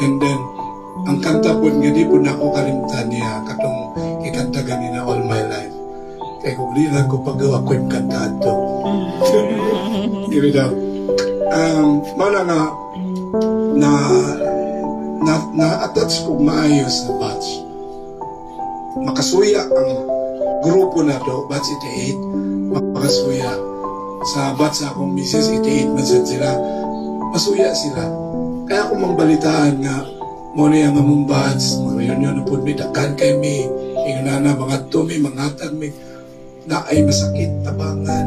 And then, ang kanta po nga di po na ako kalimutan niya katong ikantagan niya All My Life. Kaya kung di lang ko paggawa ko yung kantahan to. Hindi daw. Mana nga, na-attach ko maayos sa batch. Makasuya ang grupo na to, batch 88, makasuya. Sa batch akong misis 88, masan sila, masuya sila. Kaya akong mangbalitaan nga, muna yung among batch, mga reunion na po, may dakan kay me, yung nana, mga tumi, mga hatag me, na ay masakit, tabangan.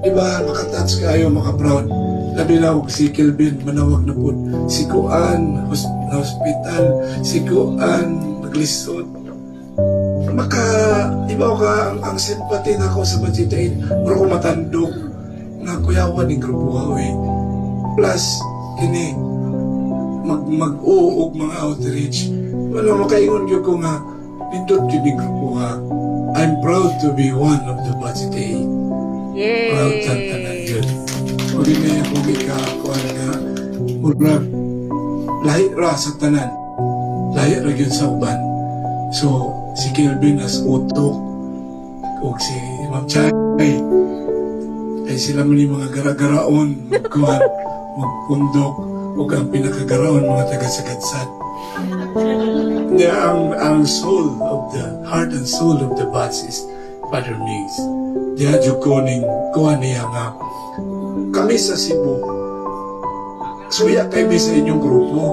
Diba, makatouch kayo, maka-proud. Labi na ako, si Kelvin, manawag na po, si Kuan, na hospital, si Kuan, naglisod. Diba ka, ang sympathy na ako sa Bajitain, pero ko matandok, na kuyawan ni Grupo Hawi. Plus, kini, mag-uog mga outreach. Wala makaingon ko nga, nindot yun ni Grupo Ha. I'm proud to be one of the Bajitain. Yay! Proud tantanan yun. Kung di na yung ikakuan nga, murag, lahi ra sa tanan. Lahi ra yun sa uban. So, si Kelvin as utok, o si Ma'am Chay, ay sila man yung mga gara-garaon, magkuhan, magpundok, o ang pinakagaraon mga taga-sagadsad. Ang soul of the heart and soul of the batch is Father Mings. Diya jukoning kuha niya nga kami sa Cebu suya kayo sa inyong grupo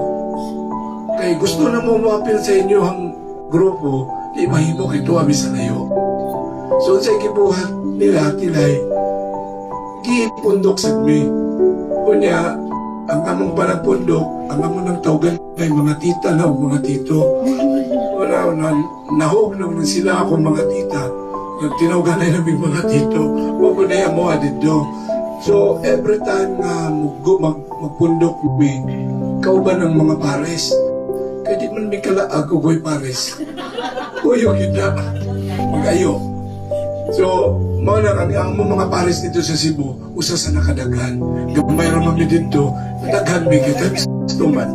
kay gusto na mo maapil sa inyong grupo di mahimo kay tuwa sa layo so sa ikibuhat nila tilay gipundok sa mi kunya ang among panagpundok ang among nang tawgan ay mga tita na o mga tito wala nahog naman sila ako mga tita tinawgan na namin mga tito wag na yan mo dito so every time na magpundok may kauban ng mga pares kaya di man may kalaag ko ko'y pares kuyo kita mag-ayo so ang mga pares dito sa Cebu usa sa nakadaghan gamay raman mi dito nadaghan mi kita stuman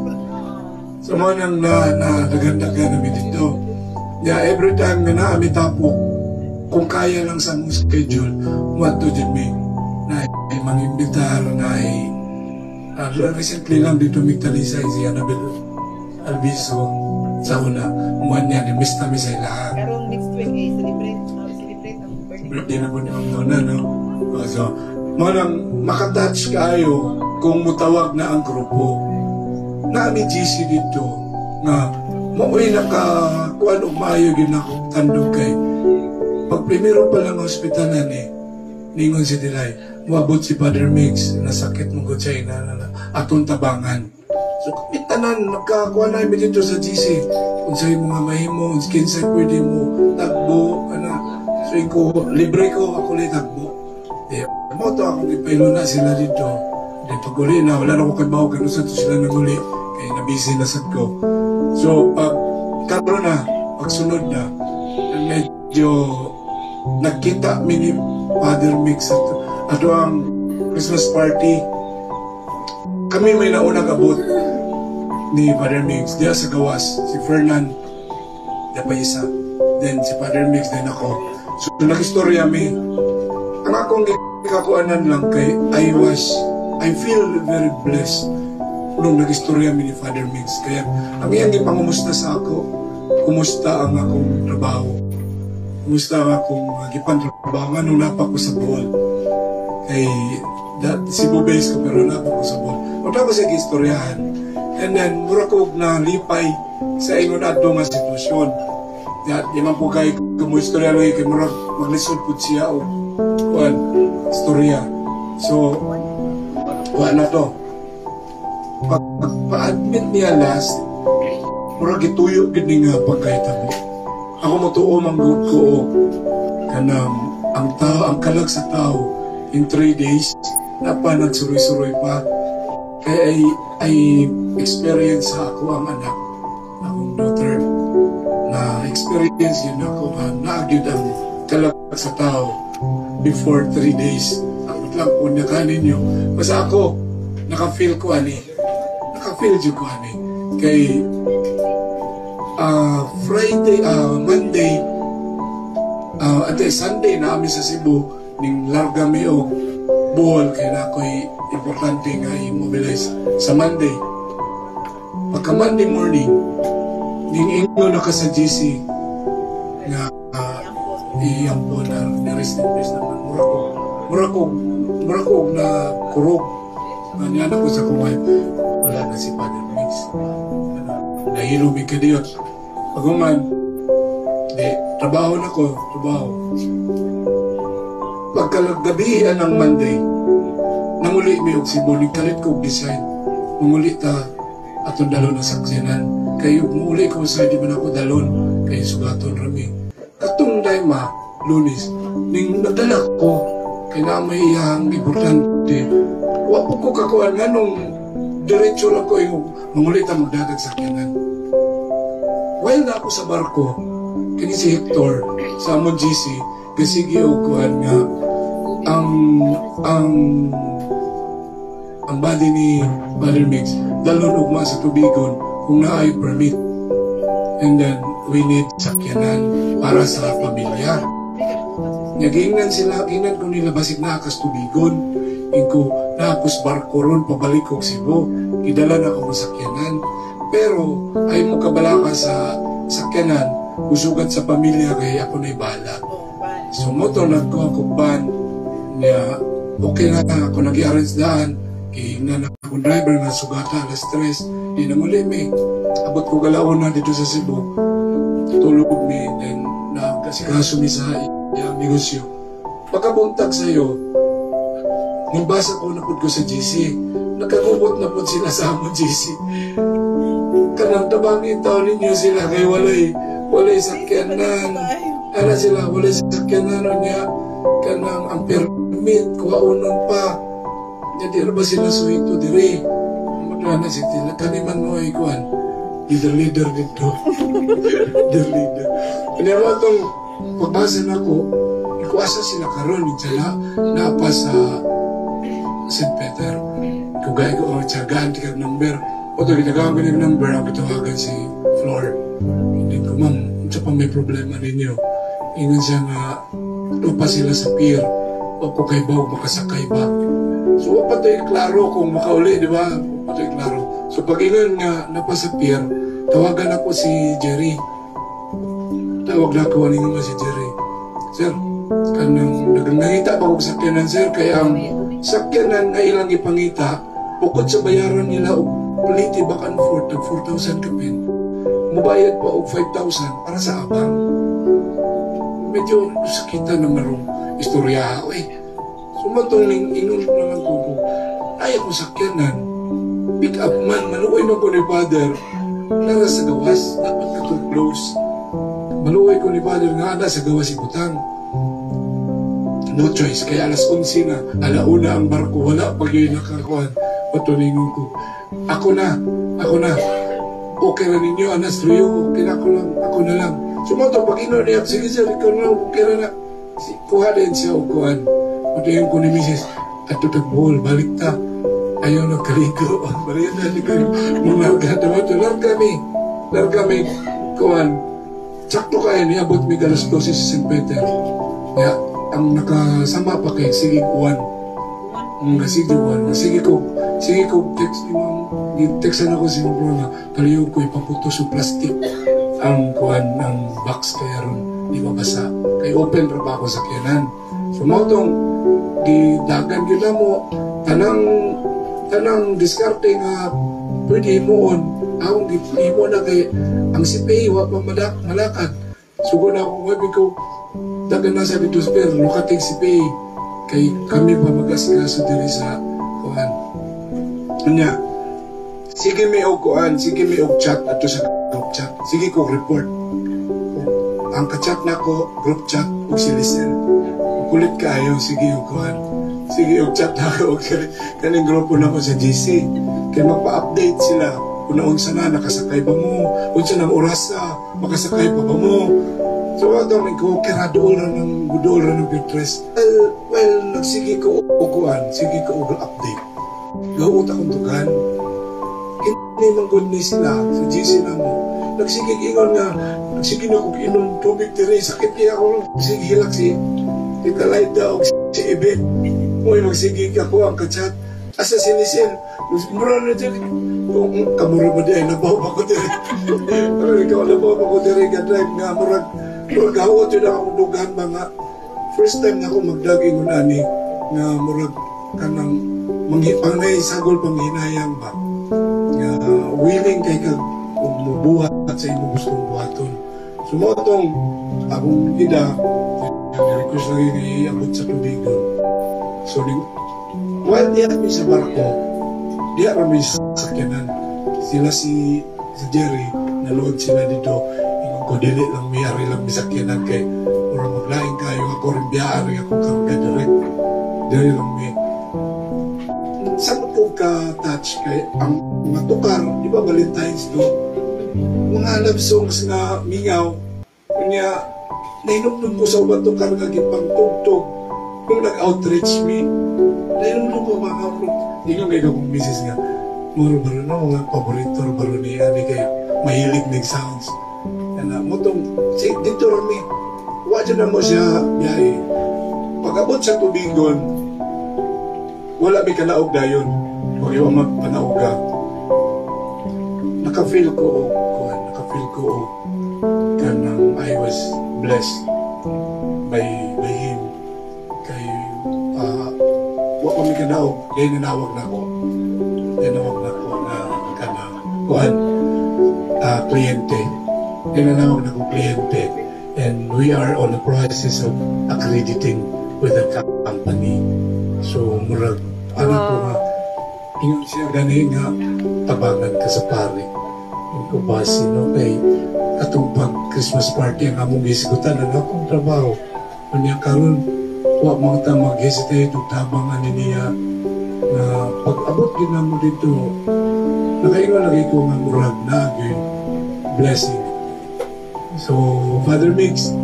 so mga nadaghan-daghan namin dito every time na naami tapok kung kaya lang sa mong schedule, what to do me? Na ay mangimbitar, na ay recently lang dito Migtalisay si Annabel Alviso sa una. Muhan niya, ni-miss namin sa lahat. Karong next week ay celebrate ang Birthday na po ni Ma'am Nona, no? So, manang makatouch kayo kung mutawag na ang grupo. Nami GC dito na mauwi na ka kung anong maayo yun ako tandog kay pag primero pa lang hospitalan ningon si Dilay, muabot si Father Mix, nasakit mo ko siya na atong tabangan. So kapitanan, nagkakuha na iba dito sa GC, kung sa'yo mga mahimo, kinsay pwede mo, tagbo, so ko, libre ko, ako li tagbo. Mo to ako, ipaylo na sila dito. Pag-uli na, wala na ko kay Bawo, kaya sa to sila nag-uli, kaya nabisi na sad ko. So pag karoon na, pagsunod na, medyo nagkita mini Father Mix at ang Christmas party kami may naunang abot ni Father Mix diya sa gawas si Fernan diya pa isa then si Father Mix din ako so nag-istorya mi ang akong ikakuanan lang kay I feel very blessed nung nag-istorya mi ni Father Mix kaya ang iyang ipangumusta sa ako kumusta ang akong trabaho kumusta akong gipantrabaho nung napa ko sa Bohol kay Cebu base ko pero napa ko sa Bohol o tapos sa istoryahan and then mura ko na lipay sa ingon ato nga sitwasyon di man po kay kumustorya rin kay mura maglisod po siya o kuan istorya so kuan na to pa-admit niya last mura gituyo gid nga pagkahitabo ako mo tuo manggod ko kanang ang kalag sa tao in 3 days na pa nagsuroy-suroy pa kaya ay experience sa ako ang anak akong daughter na experience yun ako naagyod ang kalag sa tao before 3 days ako lang po niya kaninyo basta ako nakafeel ko nakafeel dyan ko kay Monday Ate Sunday na kami sa Cebu ning larga mi og buhol kay na ako'y importante nga i-mobilize sa Monday. Pagka Monday morning, ning ingo na ka sa GC nga iyampo na rest in peace naman. Mura ko na kurog. Ganyan ako sa kumay. Wala na si Father Mix. Nahilo mi ka diyon. Pagkuman, trabaho na ko, trabaho. Pagkalagabihan ng Monday, nanguli mi og Cebu, kalit ko og design. Nanguli ta atong dalon na saksinan. Kaya muli ko sa di man ako dalon, kaya sugaton rami. Katong dayma, Lunes, ning nadala ko, kaya na may iyang importante. Wapo ko kakuan nga nung diretso lang ko yung manguli ta magdadag sakyanan. While na ako sa barko, kini si Hector sa among GC, kasi giukuhan nga ang body ni Father Mix dalon ugma sa tubigon kung naay permit. And then we need sakyanan para sa pamilya. Nagingnan sila, ingnan ko nila basig na akas tubigon. Ingko nakos barko ron pabalik ko Cebu. Idala na ako sa sakyanan. Pero ay mo kabalaka sa sakyanan, usugat sa pamilya kay ako na ibala. So motor nagko ako ban niya, okay na ako nag-i-arrange daan. Kaya na akong driver na sugata alas 3, di na muli mi. Abot ko galaon na dito sa Cebu. Tulog mi, then nagkasikaso mi sa negosyo. Pagkabuntag sa'yo, nabasa ko na po ko sa GC. Nagkagubot na po sila sa among GC. Kanang tabangin taon ninyo sila kay walay sakyanan. Ana sila, walay sakyanan niya. Kanang ang permit, kuwaunon pa. Jadi ba sila suwito diri? Magana si Tila. Kaniman mo ay kuwan. Leader dito. Leader. Kaya mo itong pagbasa na ko, ikuasa sila karon sila napa sa St. Peter. Kugay ko, tsagaan, tikag number. O ito, kitagawan ko yung number, ako tawagan si Flor. Hindi ko, ma'am, siya pa may problema ninyo. Ingan siya nga, lupa sila sa pier. O kung kay Baw, makasakay ba? So, patay klaro kung makauli, di ba? Patay klaro. So, pag ingan nga, napa sa pier, tawagan ako si Jerry. Tawag na ako, aning nga si Jerry. Sir, kanang nagangangita ba kong sakyanan, sir? Kaya ang sakyanan na ilang ipangita, bukod sa bayaran nila o pliti back and forth, tag 4,000 kapin. Mubayad pa og 5,000 para sa abang. Medyo sakitan na marong istorya ako eh. Sumatong ingon naman ko, ayaw ko sakyanan. Pick up man, maluoy man ko ni Father. Nara sa gawas, dapat ka to close. Maluoy ko ni Father nga na sa gawas ibutang. No choice, kaya alas 11 na, alauna ang barko, wala pag yun nakakuhan. Patulingon ko, ako na. Okay na ninyo, anas tuyo, okay na ako na lang. Sumato, pag ino niya, sige sir, ikaw na, okay na. Kuha din siya o kuhan. Patulingon ko ni Mrs. At tutagbuhol, balik ta. Ayaw nagkaligo. Balik na, hindi ko mga gadawa to. Larga mi, kuhan. Sakto kayo, niabot mi galas 12 sa St. Peter. Kaya, ang nakasama pa kay sige kuhan. Sige ko, textan ako si Bro na kaliyo ko ipaputo sa plastic ang kuhan ng box kaya ron, di mabasa. Kaya open pa ba ako sa kyanan. So mo itong gidagan gila mo, tanang diskarte nga pwede himoon. Akong himo na kay ang CPA wa pa malakad. Sugo na akong webin ko, dagan na sa dito spare, lukating CPA. Kay kami pa mag-asikaso diri sa kuhan. Kanya, sige may og kuhan, sige may og chat ato sa group chat. Sige ko report. Ang ka-chat na ko, group chat, og si listen. Kulit kayo, sige og kuhan. Sige og chat na ko, kaning grupo na ko sa GC. Kaya magpa-update sila. Kung naunsa na, nakasakay ba mo? Unsa ng oras na, makasakay pa ba mo? So, atong ko, kaya dool na ng Pinterest. Well, nagsige ko ukuan, sige ko update. Gawot akong tugan. Kini manggod ni sila, sa GC na mo, nagsigig ingon nga, nagsigig na kong inom tubig diri, sakit niya ako, nagsigilak si Tita Laida o si Ibet. Uy, magsigig ako ang kachat. Asa sinisil, mura na dyan. Kung kamura ba dyan, nabaw pa ko diri. Pero ikaw, nabaw pa ko diri, gadrive nga, murag hawat yun akong dugan mga first time na ako magdaging unani nga murag kanang pangnay sagol panghinayang ba nga willing kay kag mubuhat sa imong gustong buhaton. So mo itong akong ida request lagi nga iabot sa tubigon. So while diya kami sa barko, diya kami sakyanan. Sila si Jerry, nalood sila dito. Ko dili lang miyari lang misakyanan kay mura maglaing kayo ako rin biyari ako karga dili lang mi saan po ka touch kay ang mga tukar di ba Valentine's do mga love songs nga mingaw kunya nainom ko sa ubang tukar nga gipang tugtog nung nag-outreach mi nainom ko mga hindi ko kayo kong misis nga mura baro na mga paborito baro niya ni kayo mahilig ng sounds na motong dito rami wadyo na mo siya biyahe pag-abot sa tubigon wala may kanaog dayon kung iwa magpanaog ka nakafeel ko kanang I was blessed by him kay wa ko may kanaog kaya nanawag na ko na kanang kuhan kliyente tinanawag na kong kliyente and we are on the process of accrediting with the company. So, murag, ano po nga, ingon siya gani nga tabangan ka sa pare. Yung ko ba sino kay atong pag-Christmas party ang among gisigutan na akong trabaho. Kanya karon wa mga mag-hesitate o tabangan niya na pag-abot din mo dito nakaingon lagi ko nga murag na blessing. So, Father Mix,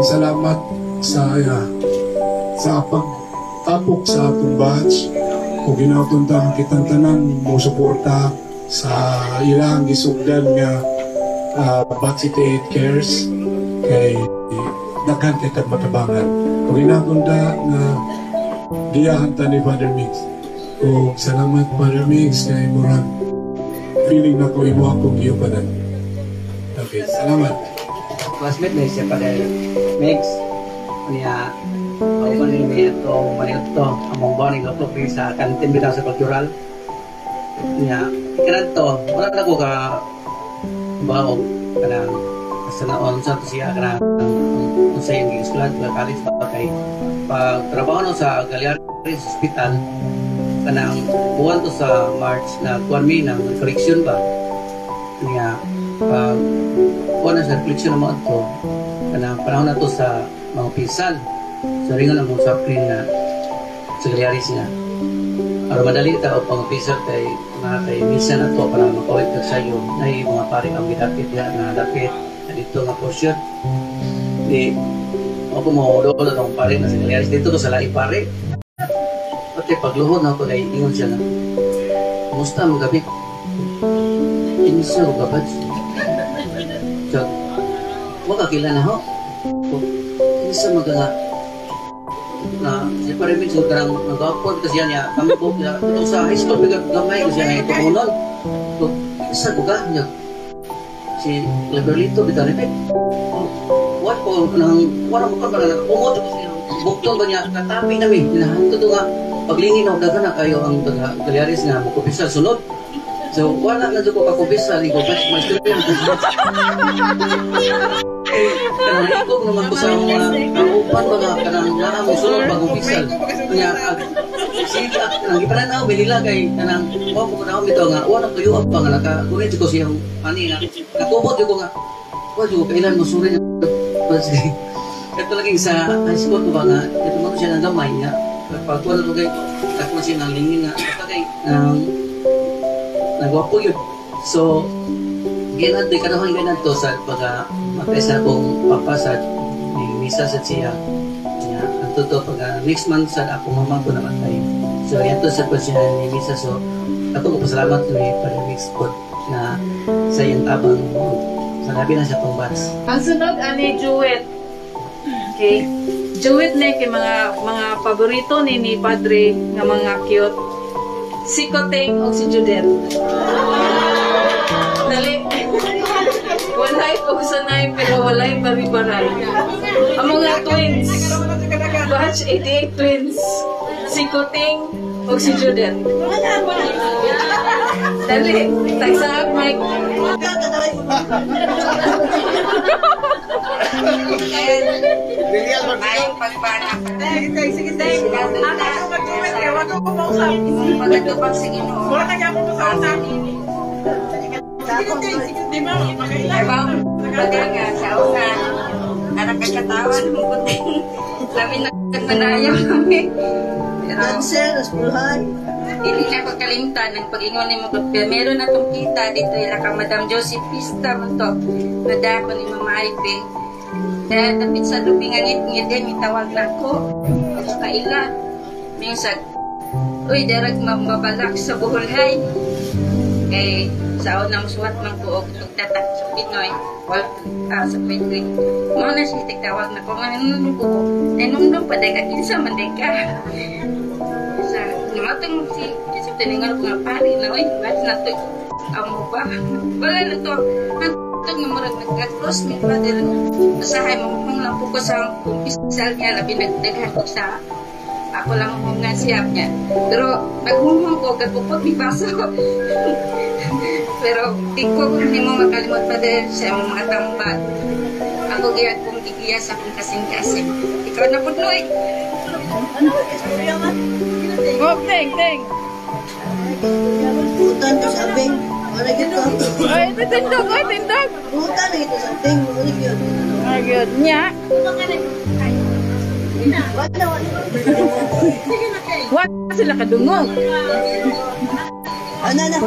salamat sa pagtapok sa atong batch. Kung ginapunta kitang tanan mo suporta sa ilang gisugdan nga batch 88 cares kay daghan kay kag matabangan. Kung ginapunta nga giyahan ta ni Father Mix. So, salamat Father Mix kay murag feeling na ko imo akong giyupanan. Okay, salamat. Classmate na siya pada mix niya ako man ni ito maniot to among bawang ko sa kantin bitaw sa cultural niya kanto wala na ko ka bawo kanang sanaon sa siya kanang sa yung eskwela sa college pa kay pag trabaho no sa Galeares Hospital kanang buwan to sa March na kuan mi ng correction ba niya na sa reflection naman ito kanang panahon na ito sa mga pinsal so ringan ang mga saprin na sa Galeares nga para madali ito pang pinsal kay misa na ito para makawit ka sa'yo na yung mga pari ang bidapit na dapit na dito nga portion di ako mo doon itong pari na sa Galeares dito to sa lai pari pati pagluhod na ako ay ingon siya na kumusta mo gabi inisa ko gabad so, makakila na ho. Isa magaga na si Parimid so karang nag-upload kasi yan kami po ito sa high school gamay kasi yan ito kunon. So, isa buga niya si Leberlito Bitaripit. What po nang wala mo ka ba na umot buktong ba niya katapi namin hinahanto to nga paglingin ako dagan na kayo ang Galeares nga mukupisa sunod. So, wala na dito ko kakubisa ni ko mas student. Kanang ikog naman ko sa mga upan mga kanang naamong sunod pag-ubisal. Kaya, sila, kanang ipananaw, binila kay kanang, ko na ito nga, wala ko yung pa nga, nakakunit ko siyang, ani na, nakubot ko nga, wala ko, kailan mo suri niya. Ito laging sa high school ko ba nga, ito mo siya ng gamay nga, pagkuha na ito kay, takot siya ng lingin nga, kaya nagwapo yun. So, ganyan din kanahan ganyan to sa pag-matay sa akong papa sa misa sa siya. Ang totoo pag next month sa akong mamang ko naman tayo. So, yan to sa pagsinan ni misa. So, ako ko pasalamat ni Padre Mix po. na sa iyang tabang sa labi na sa pang-batch. Ang sunod, ani Jewet. Okay. Jewet na kay mga paborito ni Padre nga mga cute. Si Koteng o si Judel. Dali. Walay po sanay pero walay bari-baray. Ang mga twins. Batch 88 twins. Si Koteng o si Judel. Dali. Tagsaag, Mike. Mayong pagbana. Sige. Pagkatubang sa Ginoo. Pagkaga sa una. Nakakatawan ng puting. Sabi na nagmanayaw namin. Hindi na ko kalimtan ng pag-ingon ni mo. Meron na itong kita dito. Ila ka Madam Josie Pista mo to. Nadako ni Mama Ipe. Dahil tapit sa lubingan ngit din, mitawag na ko. Ako kaila. Minsan, uy, darag mabalak sa buholhay. Kay sa unang suwat man ko og tatak sa Pinoy. Sa Pinoy. Mga na siya tigtawag na ko. Ngayon ko. Nenumdum pa dahi ka. Kinsa man dahi ka. Sa namatang si Kisip taningan ko nga pari na. Uy, ba't na ito? Amo ba? Wala na ito. Ito nga marag nag-cross ni Father. Masahay mo lang po ko sa kumpisal niya. Labi nagdaghan ko sa ako lang nga siyap niya. Pero naghumong ko, gagupot ni Paso. Pero di ko kung hindi mo makalimot pa din sa mga tambal. Ako giyat kong gigiya sa akong kasing-kasing. Ikaw na po, Noy. Oh, Teng. Butan to sa abing. Wala gito. Ay, tindog. Butan ito sa abing. Wala gito. Ay, good. Nya. What sila kadungog? Ano na?